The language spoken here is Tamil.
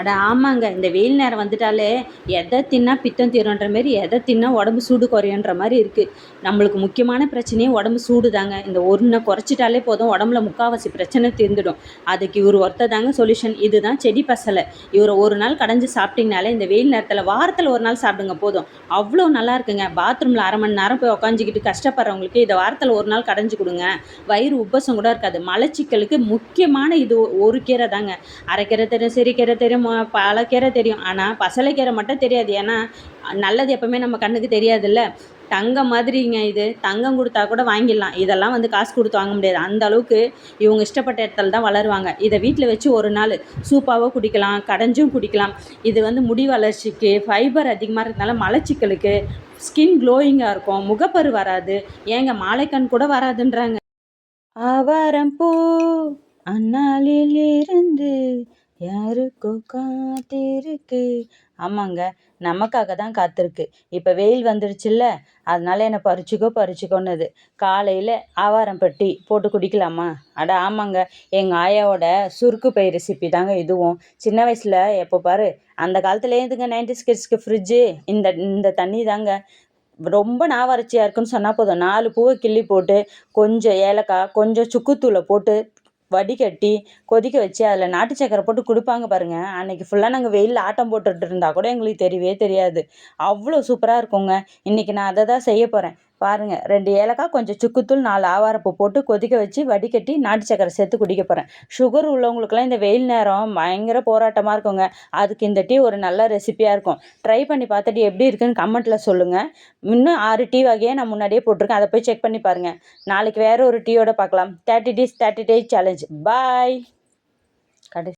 அட ஆமாங்க. இந்த வெயில் நேரம் வந்துட்டாலே, எத தின்னா பித்தம் தீரும்ன்ற மாரி, எத தின்னா உடம்பு சூடு குறையுன்ற மாரி இருக்கு. நம்மளுக்கு முக்கியமான பிரச்சனையே உடம்பு சூடு தாங்க. இந்த ஒண்ண குறைச்சிட்டாலே போதும், உடம்புல முக்காவாசி பிரச்சனை தீர்ந்துடும். அதுக்கு இவரு ஒருத்தர் தாங்க சொல்யூஷன். இதுதான் செடி பசலை. இவர ஒரு நாள் கடைஞ்சு சாப்பிட்டீங்கனாலே, இந்த வெயில் நேரத்தில வாரத்தில ஒரு நாள் சாப்பிடுங்க போதும். அவ்வளோ நல்லா இருக்குங்க. பாத்ரூம்ல 1/2 மணி நேரம் போய் உட்காந்துக்கிட்டு கஷ்டப்படுறவங்களுக்கு, இத வாரத்தில ஒரு நாள் கடைஞ்சு குடுங்க. வயிறு உப்பசம் கூட இருக்காது. மலச்சிக்கலுக்கு முக்கியமான இது ஒரு கீரை தாங்க. அரைக்கீரை தெரியும், சிறுகீரை தெரியும், பாலக்கீரை தெரியும். ஆனால் பசலைக்கீரை மட்டும் தெரியாது. ஏன்னா நல்லது எப்பவுமே நம்ம கண்ணுக்கு தெரியாதுல்ல. தங்கம் மாதிரிங்க இது. தங்கம் கொடுத்தா கூட வாங்கிடலாம். இதெல்லாம் வந்து காசு கொடுத்து வாங்க முடியாது. அந்த அளவுக்கு இவங்க இஷ்டப்பட்ட இடத்துல தான் வளருவாங்க. இதை வீட்டில் வச்சு ஒரு நாள் சூப்பாவோ குடிக்கலாம், கடைஞ்சும் குடிக்கலாம். இது வந்து முடி வளர்ச்சிக்கு, ஃபைபர் அதிகமாக இருக்கிறதுனால மலச்சிக்கலுக்கு, ஸ்கின் க்ளோயிங்காக இருக்கும், முகப்பரு வராது, ஏங்க மாலைக்கண் கூட வராதுன்றாங்க. ஆவாரம் பூ அந்நாளிலிருந்து யாருக்கோ காத்திருக்கு. ஆமாங்க, நமக்காக தான் காத்திருக்கு. இப்போ வெயில் வந்துடுச்சுல்ல, அதனால என்னை பறிச்சுக்கோன்னுது. காலையில் ஆவாரம் பெட்டி போட்டு குடிக்கலாமா? அட ஆமாங்க, எங்கள் ஆயாவோட சுருக்கு பை ரெசிபி தாங்க இதுவும். சின்ன வயசில் எப்போ பாரு, அந்த காலத்துலேயே இதுங்க 90s கிட்ஸ்க்கு ஃப்ரிட்ஜு இந்த இந்த தண்ணி தாங்க. ரொம்ப நாவறட்சியாக இருக்குன்னு சொன்னால் போதும், 4 பூவை கிள்ளி போட்டு, கொஞ்சம் ஏலக்காய், கொஞ்சம் சுக்குத்தூளை போட்டு வடிகட்டி கொதிக்க வச்சு அதில் நாட்டு சக்கரை போட்டு கொடுப்பாங்க பாருங்க. அன்னைக்கு ஃபுல்லாக நாங்கள் வெயிலில் ஆட்டம் போட்டுட்டு இருந்தால் கூட எங்களுக்கு தெரியவே தெரியாது. அவ்வளோ சூப்பராக இருக்குங்க. இன்றைக்கி நான் அதை தான் செய்ய போகிறேன். பாருங்கள், 2 ஏலக்காய், கொஞ்சம் சுக்குத்தூள், 4 ஆவாரப்பூ போட்டு கொதிக்க வச்சு வடிகட்டி நாட்டு சக்கரை சேர்த்து குடிக்க போகிறேன். சுகர் உள்ளவங்களுக்குலாம் இந்த வெயில் நேரம் பயங்கர போராட்டமாக இருக்குங்க. அதுக்கு இந்த டீ ஒரு நல்ல ரெசிபியாக இருக்கும். ட்ரை பண்ணி பார்த்துட்டு எப்படி இருக்குன்னு கமெண்ட்டில் சொல்லுங்கள். இன்னும் 6 டீ வகையை நான் முன்னாடியே போட்டிருக்கேன். அதை போய் செக் பண்ணி பாருங்கள். நாளைக்கு வேறு ஒரு டீயோட பார்க்கலாம். 30 days 30 days சேலஞ்ச். பாய்.